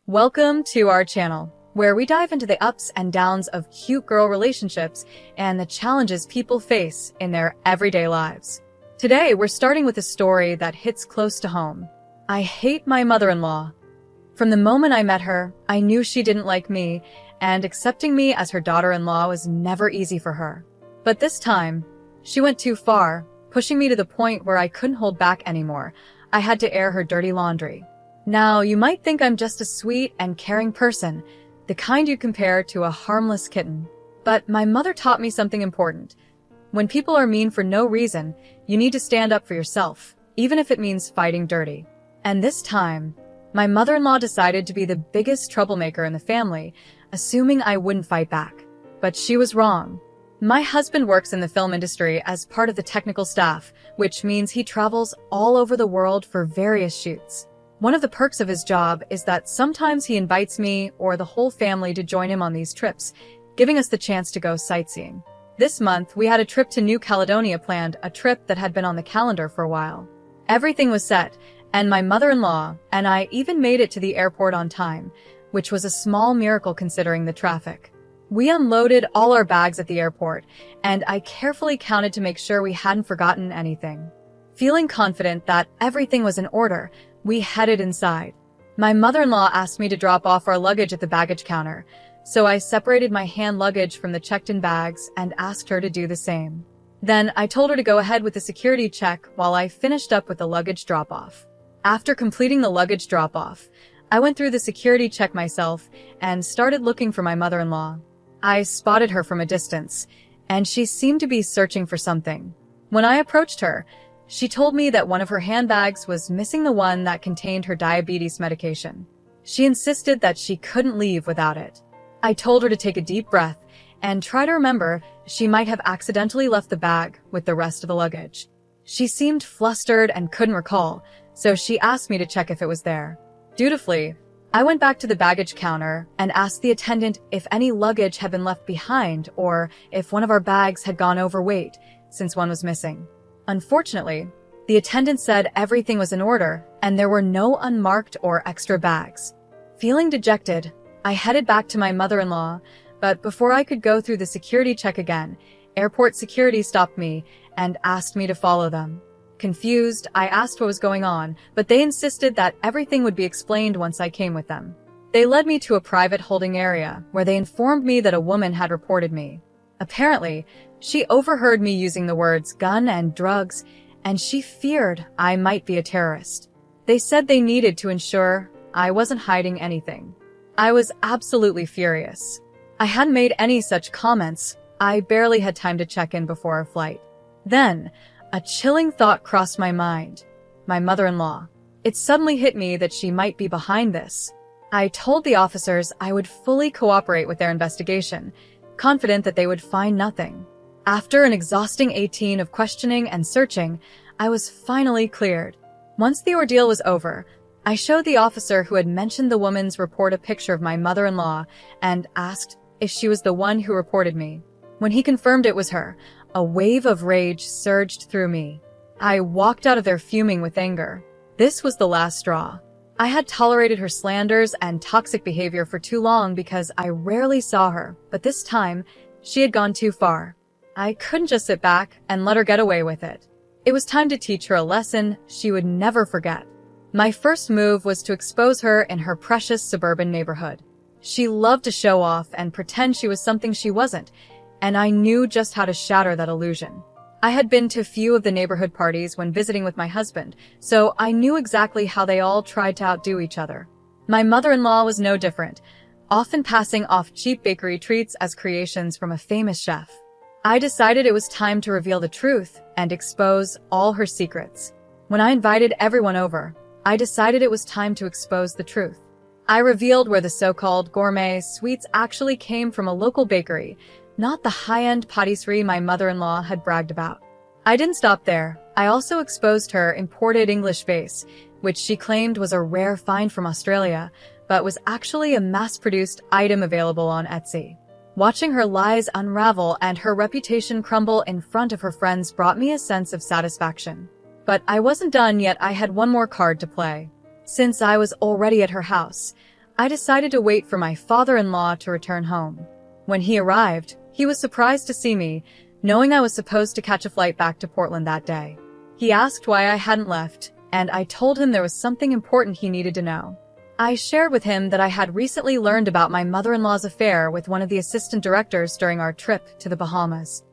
Welcome to our channel, where we dive into the ups and downs of cute girl relationships and the challenges people face in their everyday lives. Today, we're starting with a story that hits close to home. I hate my mother-in-law. From the moment I met her, I knew she didn't like me, and accepting me as her daughter-in-law was never easy for her. But this time, she went too far, pushing me to the point where I couldn't hold back anymore. I had to air her dirty laundry. Now, you might think I'm just a sweet and caring person, the kind you compare to a harmless kitten. But my mother taught me something important. When people are mean for no reason, you need to stand up for yourself, even if it means fighting dirty. And this time, my mother-in-law decided to be the biggest troublemaker in the family, assuming I wouldn't fight back. But she was wrong. My husband works in the film industry as part of the technical staff, which means he travels all over the world for various shoots. One of the perks of his job is that sometimes he invites me or the whole family to join him on these trips, giving us the chance to go sightseeing. This month, we had a trip to New Caledonia planned, a trip that had been on the calendar for a while. Everything was set, and my mother-in-law and I even made it to the airport on time, which was a small miracle considering the traffic. We unloaded all our bags at the airport, and I carefully counted to make sure we hadn't forgotten anything. Feeling confident that everything was in order, we headed inside. My mother-in-law asked me to drop off our luggage at the baggage counter, so I separated my hand luggage from the checked-in bags and asked her to do the same. Then I told her to go ahead with the security check while I finished up with the luggage drop-off. After completing the luggage drop-off, I went through the security check myself and started looking for my mother-in-law. I spotted her from a distance, and she seemed to be searching for something. When I approached her, she told me that one of her handbags was missing, the one that contained her diabetes medication. She insisted that she couldn't leave without it. I told her to take a deep breath and try to remember she might have accidentally left the bag with the rest of the luggage. She seemed flustered and couldn't recall, so she asked me to check if it was there. Dutifully, I went back to the baggage counter and asked the attendant if any luggage had been left behind or if one of our bags had gone overweight, since one was missing. Unfortunately, the attendant said everything was in order and there were no unmarked or extra bags. Feeling dejected, I headed back to my mother-in-law, but before I could go through the security check again, airport security stopped me and asked me to follow them. Confused, I asked what was going on, but they insisted that everything would be explained once I came with them. They led me to a private holding area where they informed me that a woman had reported me. Apparently, she overheard me using the words gun and drugs, and she feared I might be a terrorist. They said they needed to ensure I wasn't hiding anything. I was absolutely furious. I hadn't made any such comments. I barely had time to check in before our flight. Then, a chilling thought crossed my mind. My mother-in-law. It suddenly hit me that she might be behind this. I told the officers I would fully cooperate with their investigation, confident that they would find nothing. After an exhausting 18 of questioning and searching, I was finally cleared. Once the ordeal was over, I showed the officer who had mentioned the woman's report a picture of my mother-in-law and asked if she was the one who reported me. When he confirmed it was her, a wave of rage surged through me. I walked out of there fuming with anger. This was the last straw. I had tolerated her slanders and toxic behavior for too long because I rarely saw her, but this time, she had gone too far. I couldn't just sit back and let her get away with it. It was time to teach her a lesson she would never forget. My first move was to expose her in her precious suburban neighborhood. She loved to show off and pretend she was something she wasn't, and I knew just how to shatter that illusion. I had been to few of the neighborhood parties when visiting with my husband, so I knew exactly how they all tried to outdo each other. My mother-in-law was no different, often passing off cheap bakery treats as creations from a famous chef. I decided it was time to reveal the truth and expose all her secrets. When I invited everyone over, I decided it was time to expose the truth. I revealed where the so-called gourmet sweets actually came from, a local bakery, not the high-end pâtisserie my mother-in-law had bragged about. I didn't stop there. I also exposed her imported English vase, which she claimed was a rare find from Australia, but was actually a mass-produced item available on Etsy. Watching her lies unravel and her reputation crumble in front of her friends brought me a sense of satisfaction. But I wasn't done yet. I had one more card to play. Since I was already at her house, I decided to wait for my father-in-law to return home. When he arrived, he was surprised to see me, knowing I was supposed to catch a flight back to Portland that day. He asked why I hadn't left, and I told him there was something important he needed to know. I shared with him that I had recently learned about my mother-in-law's affair with one of the assistant directors during our trip to the Bahamas.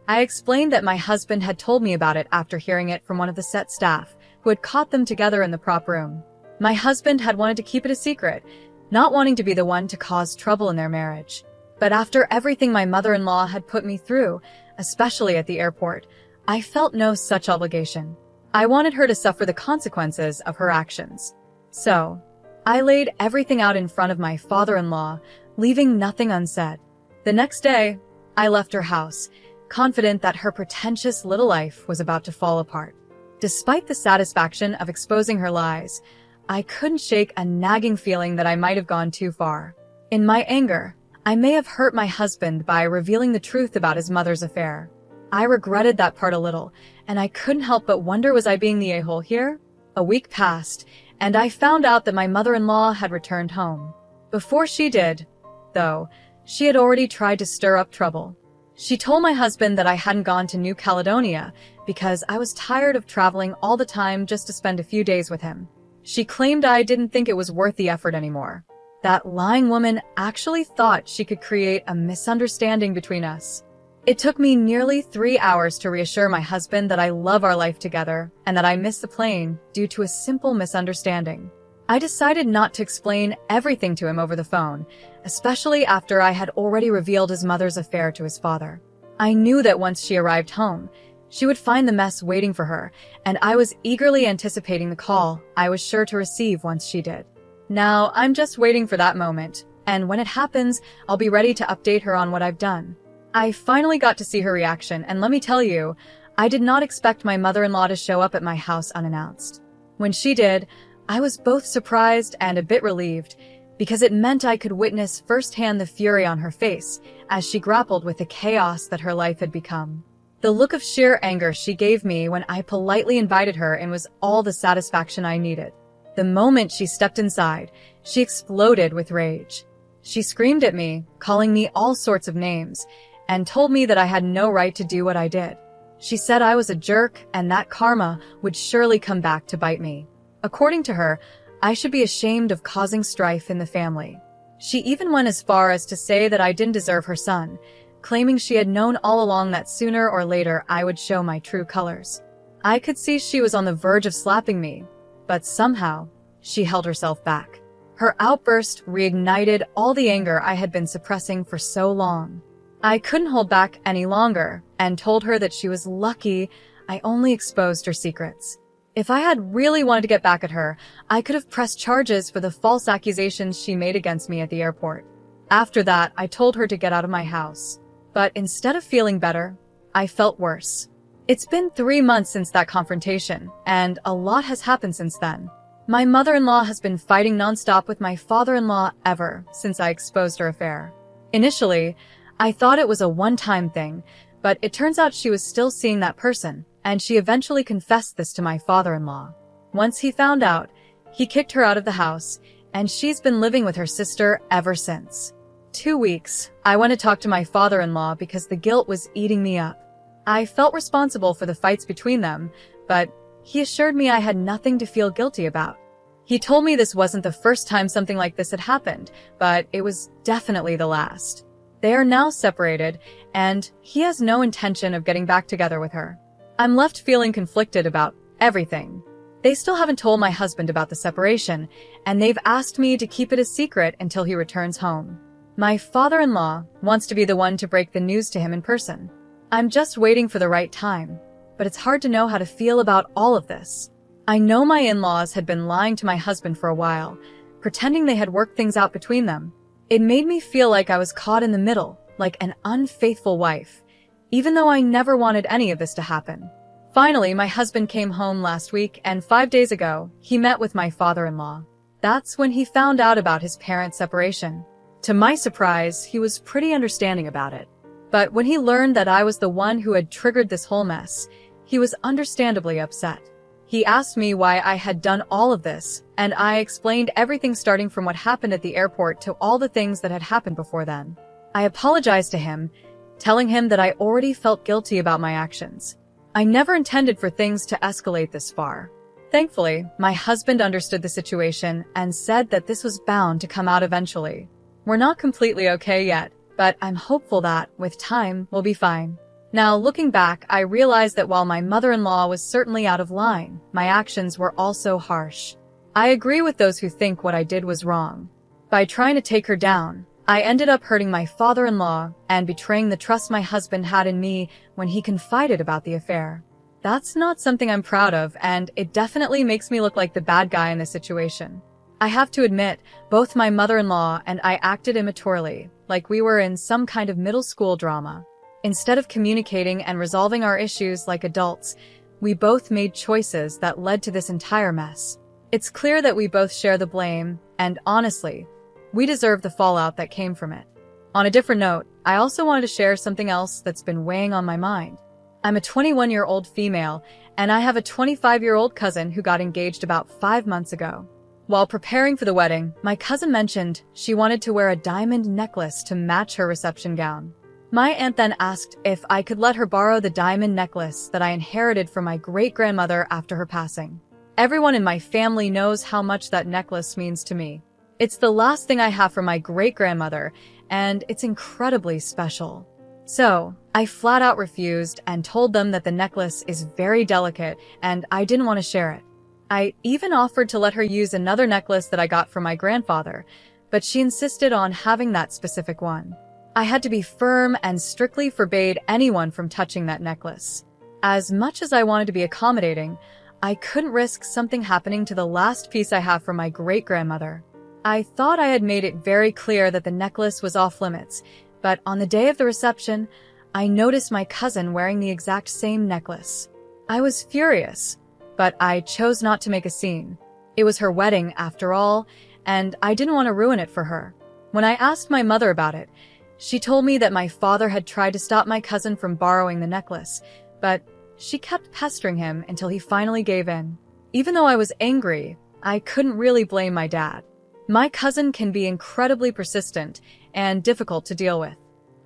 I explained that my husband had told me about it after hearing it from one of the set staff, who had caught them together in the prop room. My husband had wanted to keep it a secret, not wanting to be the one to cause trouble in their marriage. But after everything my mother-in-law had put me through, especially at the airport, I felt no such obligation. I wanted her to suffer the consequences of her actions. So, I laid everything out in front of my father-in-law, leaving nothing unsaid. The next day, I left her house, confident that her pretentious little life was about to fall apart. Despite the satisfaction of exposing her lies, I couldn't shake a nagging feeling that I might have gone too far. In my anger, I may have hurt my husband by revealing the truth about his mother's affair. I regretted that part a little, and I couldn't help but wonder, was I being the a-hole here? A week passed, and I found out that my mother-in-law had returned home. Before she did, though, she had already tried to stir up trouble. She told my husband that I hadn't gone to New Caledonia because I was tired of traveling all the time just to spend a few days with him. She claimed I didn't think it was worth the effort anymore. That lying woman actually thought she could create a misunderstanding between us. It took me nearly 3 hours to reassure my husband that I love our life together and that I missed the plane due to a simple misunderstanding. I decided not to explain everything to him over the phone, especially after I had already revealed his mother's affair to his father. I knew that once she arrived home, she would find the mess waiting for her, and I was eagerly anticipating the call I was sure to receive once she did. Now, I'm just waiting for that moment, and when it happens, I'll be ready to update her on what I've done. I finally got to see her reaction, and let me tell you, I did not expect my mother-in-law to show up at my house unannounced. When she did, I was both surprised and a bit relieved, because it meant I could witness firsthand the fury on her face as she grappled with the chaos that her life had become. The look of sheer anger she gave me when I politely invited her in was all the satisfaction I needed. The moment she stepped inside, she exploded with rage. She screamed at me, calling me all sorts of names, and told me that I had no right to do what I did. She said I was a jerk and that karma would surely come back to bite me. According to her, I should be ashamed of causing strife in the family. She even went as far as to say that I didn't deserve her son, claiming she had known all along that sooner or later I would show my true colors. I could see she was on the verge of slapping me, but somehow, she held herself back. Her outburst reignited all the anger I had been suppressing for so long. I couldn't hold back any longer and told her that she was lucky I only exposed her secrets. If I had really wanted to get back at her, I could have pressed charges for the false accusations she made against me at the airport. After that, I told her to get out of my house. But instead of feeling better, I felt worse. It's been 3 months since that confrontation, and a lot has happened since then. My mother-in-law has been fighting nonstop with my father-in-law ever since I exposed her affair. Initially, I thought it was a one-time thing, but it turns out she was still seeing that person, and she eventually confessed this to my father-in-law. Once he found out, he kicked her out of the house, and she's been living with her sister ever since. 2 weeks, I went to talk to my father-in-law because the guilt was eating me up. I felt responsible for the fights between them, but he assured me I had nothing to feel guilty about. He told me this wasn't the first time something like this had happened, but it was definitely the last. They are now separated, and he has no intention of getting back together with her. I'm left feeling conflicted about everything. They still haven't told my husband about the separation, and they've asked me to keep it a secret until he returns home. My father-in-law wants to be the one to break the news to him in person. I'm just waiting for the right time, but it's hard to know how to feel about all of this. I know my in-laws had been lying to my husband for a while, pretending they had worked things out between them. It made me feel like I was caught in the middle, like an unfaithful wife, even though I never wanted any of this to happen. Finally, my husband came home last week, and 5 days ago, he met with my father-in-law. That's when he found out about his parents' separation. To my surprise, he was pretty understanding about it. But when he learned that I was the one who had triggered this whole mess, he was understandably upset. He asked me why I had done all of this, and I explained everything starting from what happened at the airport to all the things that had happened before then. I apologized to him, telling him that I already felt guilty about my actions. I never intended for things to escalate this far. Thankfully, my husband understood the situation and said that this was bound to come out eventually. We're not completely okay yet, but I'm hopeful that, with time, we'll be fine. Now, looking back, I realized that while my mother-in-law was certainly out of line, my actions were also harsh. I agree with those who think what I did was wrong. By trying to take her down, I ended up hurting my father-in-law and betraying the trust my husband had in me when he confided about the affair. That's not something I'm proud of, and it definitely makes me look like the bad guy in this situation. I have to admit, both my mother-in-law and I acted immaturely, like we were in some kind of middle school drama. Instead of communicating and resolving our issues like adults, we both made choices that led to this entire mess. It's clear that we both share the blame, and honestly, we deserve the fallout that came from it. On a different note, I also wanted to share something else that's been weighing on my mind. I'm a 21-year-old female, and I have a 25-year-old cousin who got engaged about 5 months ago. While preparing for the wedding, my cousin mentioned she wanted to wear a diamond necklace to match her reception gown. My aunt then asked if I could let her borrow the diamond necklace that I inherited from my great-grandmother after her passing. Everyone in my family knows how much that necklace means to me. It's the last thing I have from my great-grandmother, and it's incredibly special. So, I flat out refused and told them that the necklace is very delicate and I didn't want to share it. I even offered to let her use another necklace that I got from my grandfather, but she insisted on having that specific one. I had to be firm and strictly forbade anyone from touching that necklace. As much as I wanted to be accommodating, I couldn't risk something happening to the last piece I have from my great-grandmother. I thought I had made it very clear that the necklace was off limits, but on the day of the reception, I noticed my cousin wearing the exact same necklace. I was furious, but I chose not to make a scene. It was her wedding, after all, and I didn't want to ruin it for her. When I asked my mother about it, she told me that my father had tried to stop my cousin from borrowing the necklace, but she kept pestering him until he finally gave in. Even though I was angry, I couldn't really blame my dad. My cousin can be incredibly persistent and difficult to deal with.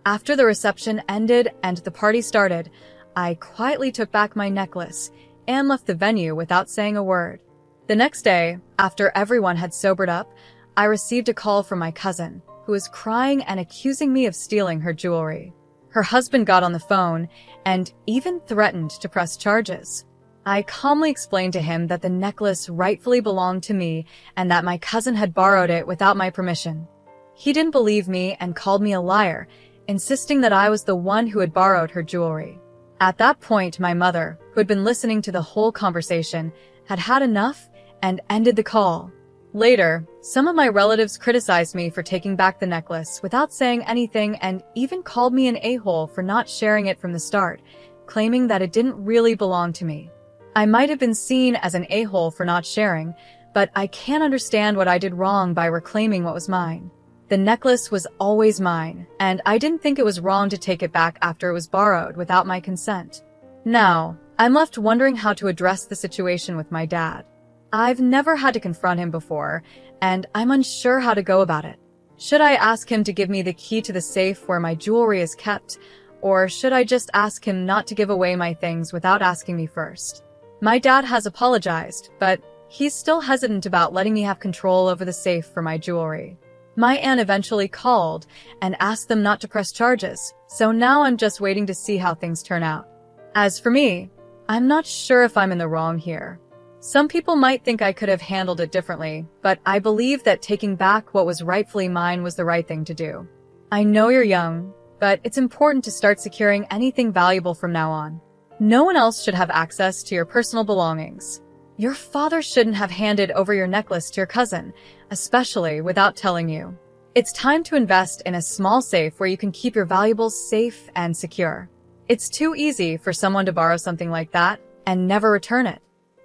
After the reception ended and the party started, I quietly took back my necklace and left the venue without saying a word. The next day, after everyone had sobered up, I received a call from my cousin, who was crying and accusing me of stealing her jewelry. Her husband got on the phone and even threatened to press charges. I calmly explained to him that the necklace rightfully belonged to me and that my cousin had borrowed it without my permission. He didn't believe me and called me a liar, insisting that I was the one who had borrowed her jewelry. At that point, my mother, who had been listening to the whole conversation, had had enough and ended the call. Later, some of my relatives criticized me for taking back the necklace without saying anything and even called me an a-hole for not sharing it from the start, claiming that it didn't really belong to me. I might have been seen as an a-hole for not sharing, but I can't understand what I did wrong by reclaiming what was mine. The necklace was always mine, and I didn't think it was wrong to take it back after it was borrowed without my consent. Now, I'm left wondering how to address the situation with my dad. I've never had to confront him before, and I'm unsure how to go about it. Should I ask him to give me the key to the safe where my jewelry is kept, or should I just ask him not to give away my things without asking me first? My dad has apologized, but he's still hesitant about letting me have control over the safe for my jewelry. My aunt eventually called and asked them not to press charges, so now I'm just waiting to see how things turn out. As for me, I'm not sure if I'm in the wrong here. Some people might think I could have handled it differently, but I believe that taking back what was rightfully mine was the right thing to do. I know you're young, but it's important to start securing anything valuable from now on. No one else should have access to your personal belongings. Your father shouldn't have handed over your necklace to your cousin, especially without telling you. It's time to invest in a small safe where you can keep your valuables safe and secure. It's too easy for someone to borrow something like that and never return it.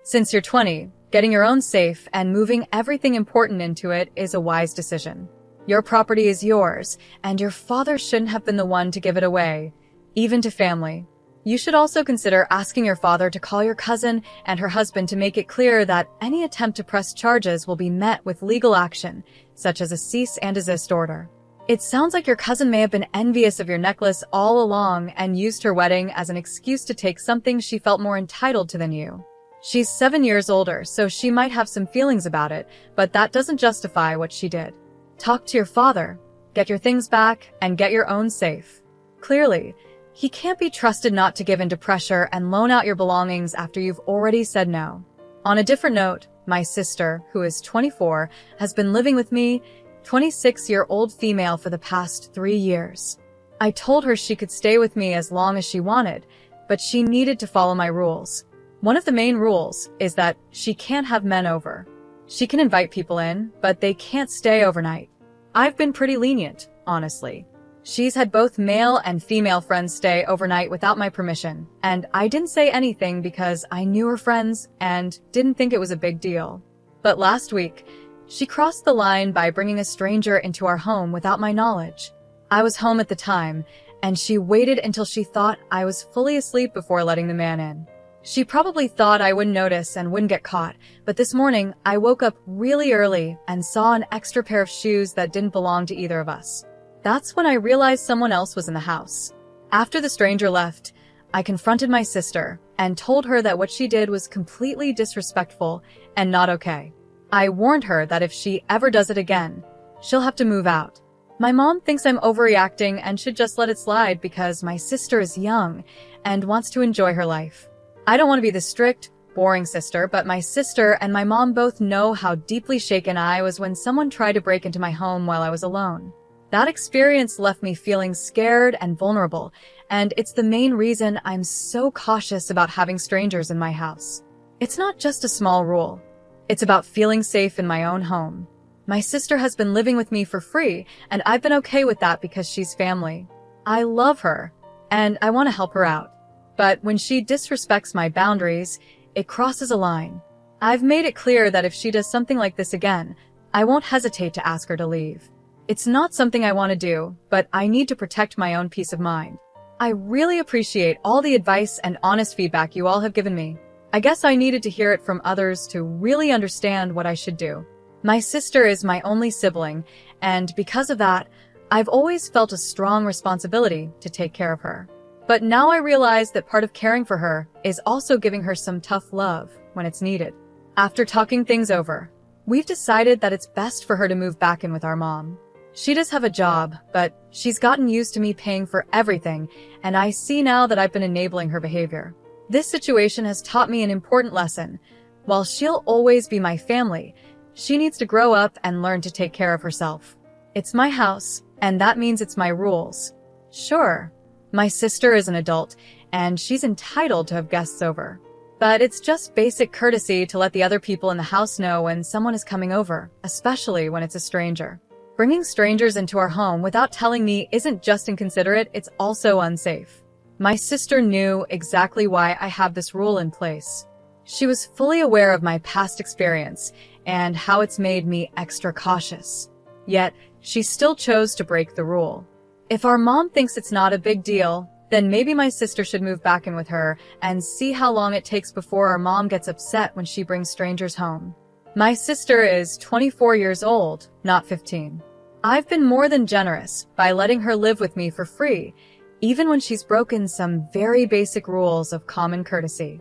Since you're 20, getting your own safe and moving everything important into it is a wise decision. Your property is yours, and your father shouldn't have been the one to give it away, even to family. You should also consider asking your father to call your cousin and her husband to make it clear that any attempt to press charges will be met with legal action, such as a cease and desist order. It sounds like your cousin may have been envious of your necklace all along and used her wedding as an excuse to take something she felt more entitled to than you. She's 7 years older, so she might have some feelings about it, but that doesn't justify what she did. Talk to your father, get your things back, and get your own safe. Clearly, he can't be trusted not to give in to pressure and loan out your belongings after you've already said no. On a different note, my sister, who is 24, has been living with me, 26-year-old female, for the past 3 years. I told her she could stay with me as long as she wanted, but she needed to follow my rules. One of the main rules is that she can't have men over. She can invite people in, but they can't stay overnight. I've been pretty lenient, honestly. She's had both male and female friends stay overnight without my permission, and I didn't say anything because I knew her friends and didn't think it was a big deal. But last week, she crossed the line by bringing a stranger into our home without my knowledge. I was home at the time, and she waited until she thought I was fully asleep before letting the man in. She probably thought I wouldn't notice and wouldn't get caught, but this morning I woke up really early and saw an extra pair of shoes that didn't belong to either of us. That's when I realized someone else was in the house. After the stranger left, I confronted my sister and told her that what she did was completely disrespectful and not okay. I warned her that if she ever does it again, she'll have to move out. My mom thinks I'm overreacting and should just let it slide because my sister is young and wants to enjoy her life. I don't want to be the strict, boring sister, but my sister and my mom both know how deeply shaken I was when someone tried to break into my home while I was alone. That experience left me feeling scared and vulnerable, and it's the main reason I'm so cautious about having strangers in my house. It's not just a small rule. It's about feeling safe in my own home. My sister has been living with me for free, and I've been okay with that because she's family. I love her, and I want to help her out. But when she disrespects my boundaries, it crosses a line. I've made it clear that if she does something like this again, I won't hesitate to ask her to leave. It's not something I want to do, but I need to protect my own peace of mind. I really appreciate all the advice and honest feedback you all have given me. I guess I needed to hear it from others to really understand what I should do. My sister is my only sibling, and because of that, I've always felt a strong responsibility to take care of her. But now I realize that part of caring for her is also giving her some tough love when it's needed. After talking things over, we've decided that it's best for her to move back in with our mom. She does have a job, but she's gotten used to me paying for everything, and I see now that I've been enabling her behavior. This situation has taught me an important lesson. While she'll always be my family, she needs to grow up and learn to take care of herself. It's my house, and that means it's my rules. Sure, my sister is an adult, and she's entitled to have guests over. But it's just basic courtesy to let the other people in the house know when someone is coming over, especially when it's a stranger. Bringing strangers into our home without telling me isn't just inconsiderate, it's also unsafe. My sister knew exactly why I have this rule in place. She was fully aware of my past experience and how it's made me extra cautious. Yet, she still chose to break the rule. If our mom thinks it's not a big deal, then maybe my sister should move back in with her and see how long it takes before our mom gets upset when she brings strangers home. My sister is 24 years old, not 15. I've been more than generous by letting her live with me for free, even when she's broken some very basic rules of common courtesy.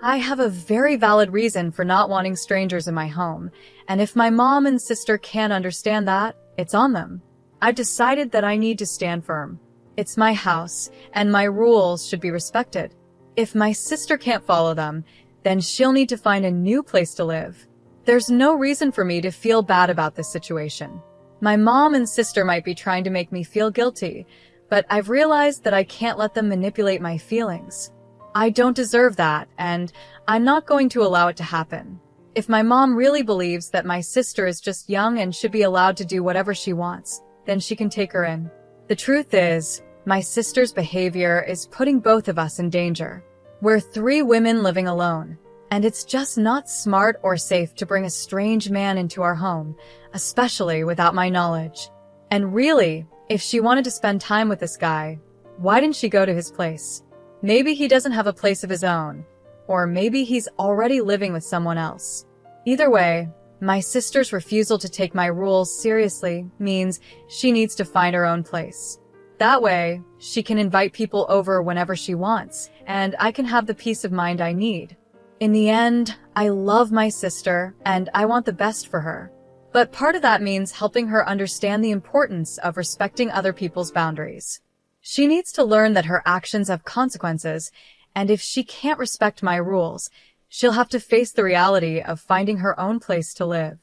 I have a very valid reason for not wanting strangers in my home, and if my mom and sister can't understand that, it's on them. I've decided that I need to stand firm. It's my house, and my rules should be respected. If my sister can't follow them, then she'll need to find a new place to live. There's no reason for me to feel bad about this situation. My mom and sister might be trying to make me feel guilty, but I've realized that I can't let them manipulate my feelings. I don't deserve that, and I'm not going to allow it to happen. If my mom really believes that my sister is just young and should be allowed to do whatever she wants, then she can take her in. The truth is, my sister's behavior is putting both of us in danger. We're 3 women living alone, and it's just not smart or safe to bring a strange man into our home, especially without my knowledge. And really, if she wanted to spend time with this guy, why didn't she go to his place? Maybe he doesn't have a place of his own, or maybe he's already living with someone else. Either way, my sister's refusal to take my rules seriously means she needs to find her own place. That way, she can invite people over whenever she wants, and I can have the peace of mind I need. In the end, I love my sister, and I want the best for her. But part of that means helping her understand the importance of respecting other people's boundaries. She needs to learn that her actions have consequences, and if she can't respect my rules, she'll have to face the reality of finding her own place to live.